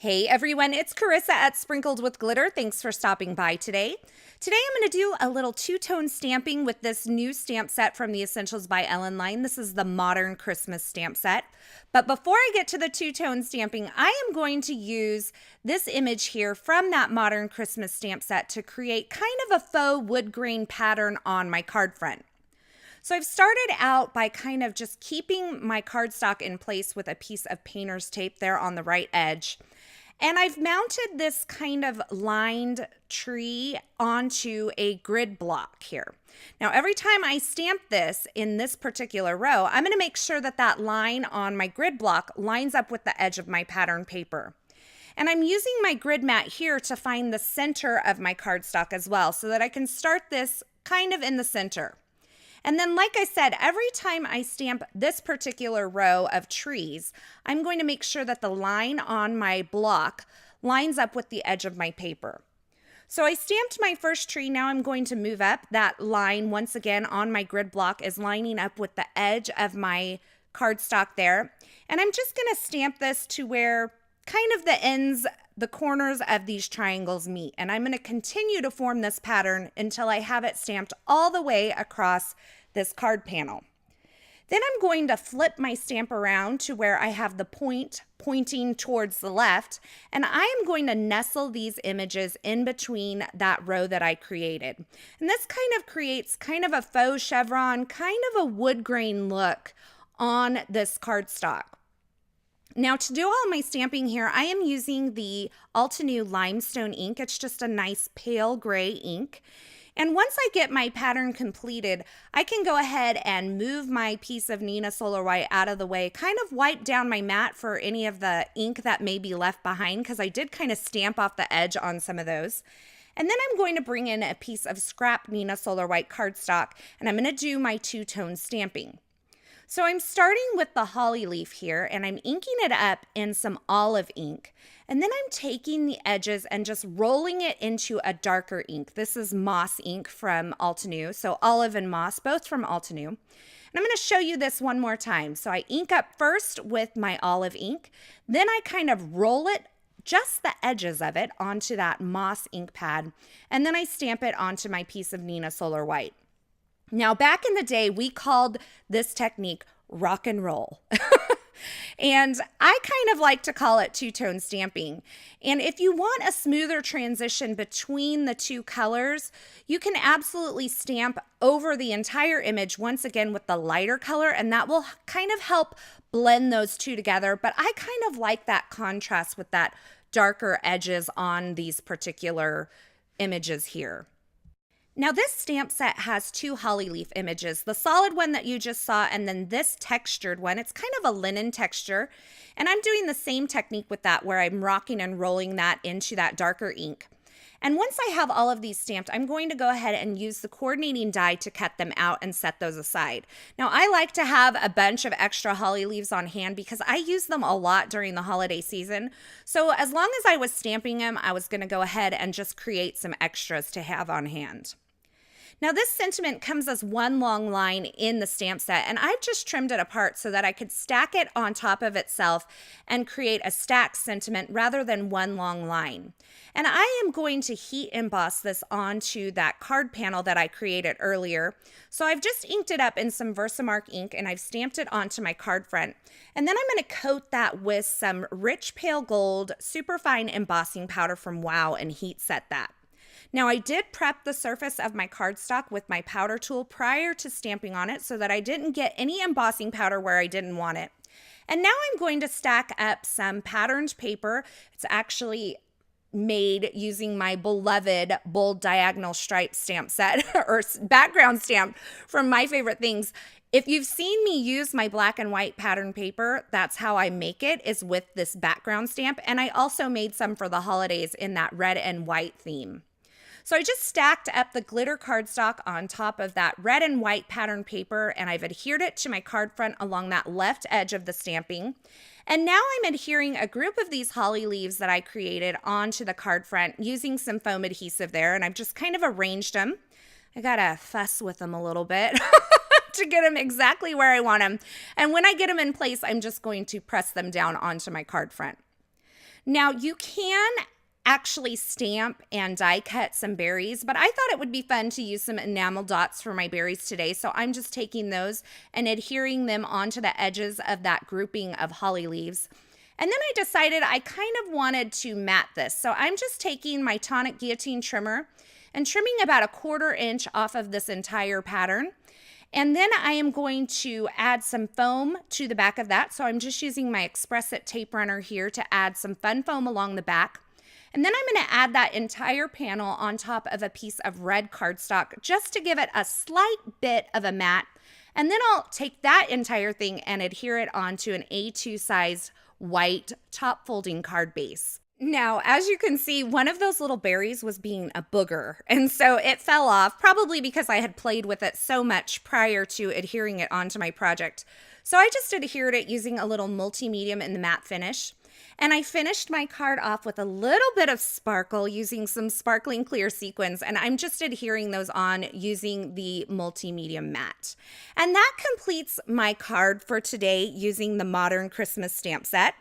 Hey everyone, it's Carissa at Sprinkled with Glitter. Thanks for stopping by today. Today I'm going to do a little two-tone stamping with this new stamp set from the Essentials by Ellen line. This is the Modern Christmas stamp set. But before I get to the two-tone stamping, I am going to use this image here from that Modern Christmas stamp set to create kind of a faux wood grain pattern on my card front. So I've started out by kind of just keeping my cardstock in place with a piece of painter's tape there on the right edge. And I've mounted this kind of lined tree onto a grid block here. Now, every time I stamp this in this particular row, I'm going to make sure that that line on my grid block lines up with the edge of my pattern paper. And I'm using my grid mat here to find the center of my cardstock as well, so that I can start this kind of in the center. And then, like I said, every time I stamp this particular row of trees, I'm going to make sure that the line on my block lines up with the edge of my paper. So I stamped my first tree. Now I'm going to move up. That line, once again, on my grid block is lining up with the edge of my cardstock there. And I'm just going to stamp this to where kind of the ends, the corners of these triangles meet. And I'm going to continue to form this pattern until I have it stamped all the way across this card panel. Then I'm going to flip my stamp around to where I have the point pointing towards the left, and I am going to nestle these images in between that row that I created. And this kind of creates kind of a faux chevron, kind of a wood grain look on this cardstock. Now, to do all my stamping here, I am using the Altenew Limestone ink. It's just a nice pale gray ink. And once I get my pattern completed, I can go ahead and move my piece of Neenah Solar White out of the way, kind of wipe down my mat for any of the ink that may be left behind, because I did kind of stamp off the edge on some of those. And then I'm going to bring in a piece of scrap Neenah Solar White cardstock, and I'm going to do my two-tone stamping. So I'm starting with the holly leaf here, and I'm inking it up in some olive ink. And then I'm taking the edges and just rolling it into a darker ink. This is moss ink from Altenew, so olive and moss, both from Altenew. And I'm going to show you this one more time. So I ink up first with my olive ink, then I kind of roll it, just the edges of it, onto that moss ink pad, and then I stamp it onto my piece of Neenah Solar White. Now, back in the day, we called this technique rock and roll. And I kind of like to call it two-tone stamping. And if you want a smoother transition between the two colors, you can absolutely stamp over the entire image once again with the lighter color, and that will kind of help blend those two together. But I kind of like that contrast with that darker edges on these particular images here. Now, this stamp set has two holly leaf images, the solid one that you just saw, and then this textured one. It's kind of a linen texture, and I'm doing the same technique with that, where I'm rocking and rolling that into that darker ink. And once I have all of these stamped, I'm going to go ahead and use the coordinating die to cut them out and set those aside. Now, I like to have a bunch of extra holly leaves on hand because I use them a lot during the holiday season. So as long as I was stamping them, I was going to go ahead and just create some extras to have on hand. Now, this sentiment comes as one long line in the stamp set, and I've just trimmed it apart so that I could stack it on top of itself and create a stacked sentiment rather than one long line. And I am going to heat emboss this onto that card panel that I created earlier. So I've just inked it up in some Versamark ink, and I've stamped it onto my card front. And then I'm going to coat that with some rich pale gold superfine embossing powder from Ware and heat set that. Now, I did prep the surface of my cardstock with my powder tool prior to stamping on it so that I didn't get any embossing powder where I didn't want it. And now I'm going to stack up some patterned paper. It's actually made using my beloved bold diagonal stripe stamp set or background stamp from My Favorite Things. If you've seen me use my black and white pattern paper, that's how I make it, is with this background stamp. And I also made some for the holidays in that red and white theme. So I just stacked up the glitter cardstock on top of that red and white pattern paper, and I've adhered it to my card front along that left edge of the stamping. And now I'm adhering a group of these holly leaves that I created onto the card front using some foam adhesive there, and I've just kind of arranged them. I gotta fuss with them a little bit to get them exactly where I want them. And when I get them in place, I'm just going to press them down onto my card front. Now you can actually stamp and die cut some berries, but I thought it would be fun to use some enamel dots for my berries today. So I'm just taking those and adhering them onto the edges of that grouping of holly leaves. And then I decided I kind of wanted to mat this. So I'm just taking my tonic guillotine trimmer and trimming about a 1/4 inch off of this entire pattern. And then I am going to add some foam to the back of that. So I'm just using my Express-It tape runner here to add some fun foam along the back. And then I'm going to add that entire panel on top of a piece of red cardstock just to give it a slight bit of a mat. And then I'll take that entire thing and adhere it onto an A2 size white top folding card base. Now, as you can see, one of those little berries was being a booger, and so it fell off, probably because I had played with it so much prior to adhering it onto my project. So I just adhered it using a little multi-medium in the matte finish. And I finished my card off with a little bit of sparkle using some sparkling clear sequins, and I'm just adhering those on using the multi-medium matte. And that completes my card for today using the Modern Christmas stamp set.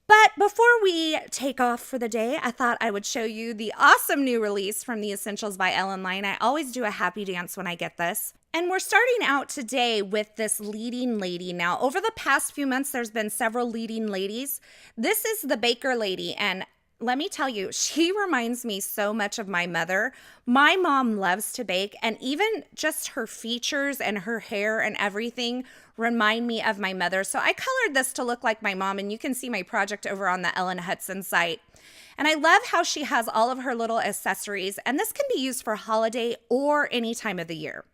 But before we take off for the day, I thought I would show you the awesome new release from the Essentials by Ellen line. I always do a happy dance when I get this. And we're starting out today with this leading lady. Now, over the past few months, there's been several leading ladies. This is the Baker lady, and let me tell you, she reminds me so much of my mother. My mom loves to bake, and even just her features and her hair and everything remind me of my mother. So I colored this to look like my mom, and you can see my project over on the Ellen Hudson site. And I love how she has all of her little accessories, and this can be used for holiday or any time of the year.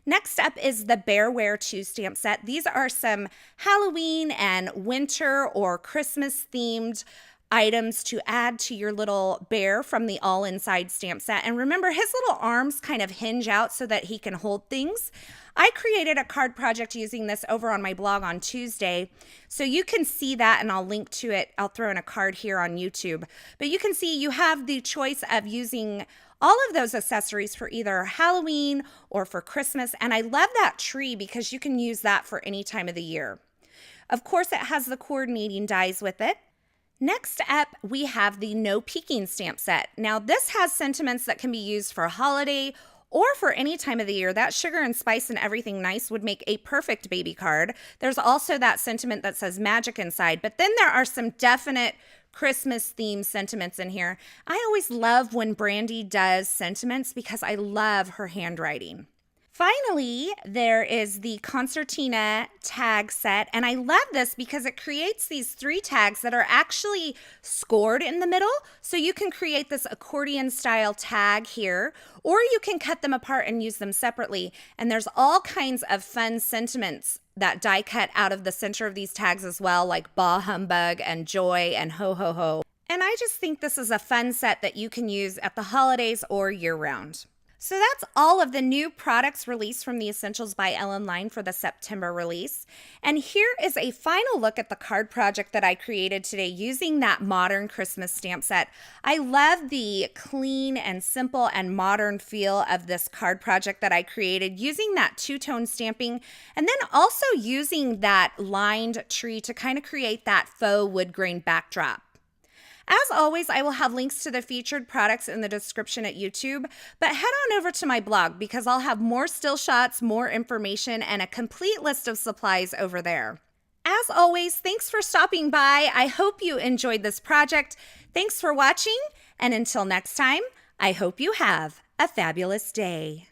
Next up is the Bear Ware 2 stamp set. These are some Halloween and winter or Christmas themed items to add to your little bear from the All Inside stamp set. And remember, his little arms kind of hinge out so that he can hold things. I created a card project using this over on my blog on Tuesday, so you can see that, and I'll link to it. I'll throw in a card here on YouTube. But you can see you have the choice of using all of those accessories for either Halloween or for Christmas. And I love that tree because you can use that for any time of the year. Of course, it has the coordinating dies with it. Next up, we have the No Peeking stamp set. Now, this has sentiments that can be used for holiday or for any time of the year. That sugar and spice and everything nice would make a perfect baby card. There's also that sentiment that says magic inside, but then there are some definite Christmas themed sentiments in here. I always love when Brandi does sentiments because I love her handwriting. Finally, there is the Concertina tag set, and I love this because it creates these 3 tags that are actually scored in the middle, so you can create this accordion style tag here, or you can cut them apart and use them separately, and there's all kinds of fun sentiments that die cut out of the center of these tags as well, like bah humbug and joy and ho ho ho. And I just think this is a fun set that you can use at the holidays or year round. So that's all of the new products released from the Essentials by Ellen line for the September release. And here is a final look at the card project that I created today using that Modern Christmas stamp set. I love the clean and simple and modern feel of this card project that I created using that 2-tone stamping, and then also using that lined tree to kind of create that faux wood grain backdrop. As always, I will have links to the featured products in the description at YouTube, but head on over to my blog because I'll have more still shots, more information, and a complete list of supplies over there. As always, thanks for stopping by. I hope you enjoyed this project. Thanks for watching, and until next time, I hope you have a fabulous day.